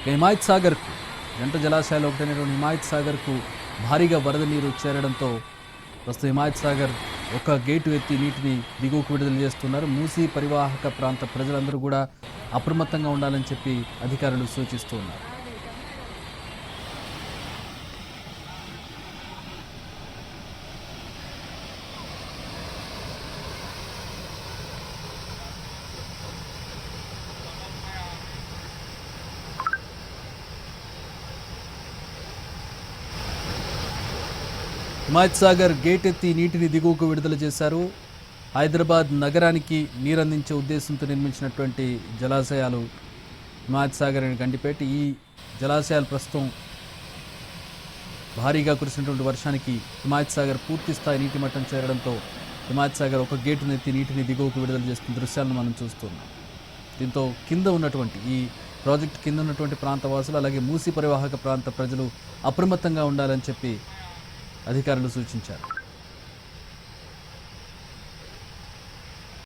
హిమాయత్ సాగర్కు జంట జలాశయాలు ఒకటైనటువంటి హిమాయత్ సాగర్కు భారీగా వరద నీరు చేరడంతో ప్రస్తుతం హిమాయత్ సాగర్ ఒక గేటు ఎత్తి నీటిని దిగువకు విడుదల చేస్తున్నారు. మూసీ పరివాహక ప్రాంత ప్రజలందరూ కూడా అప్రమత్తంగా ఉండాలని చెప్పి అధికారులు సూచిస్తూ ఉన్నారు. హిమాయత్ సాగర్ గేట్ ఎత్తి నీటిని దిగువకు విడుదల చేశారు. హైదరాబాద్ నగరానికి నీరందించే ఉద్దేశంతో నిర్మించినటువంటి జలాశయాలు హిమాయత్ సాగర్ అండ్ గండిపేట. ఈ జలాశయాలు ప్రస్తుతం భారీగా కురిసినటువంటి వర్షానికి హిమాయత్ సాగర్ పూర్తి స్థాయి నీటి మట్టం చేరడంతో హిమాయత్ సాగర్ ఒక గేటును ఎత్తి నీటిని దిగువకు విడుదల చేస్తున్న దృశ్యాలను మనం చూస్తున్నాం. దీంతో కింద ఉన్నటువంటి ఈ ప్రాజెక్టు కింద ఉన్నటువంటి ప్రాంతవాసులు అలాగే మూసీ పరివాహక ప్రాంత ప్రజలు అప్రమత్తంగా ఉండాలని చెప్పి అధికారులు సూచించారు.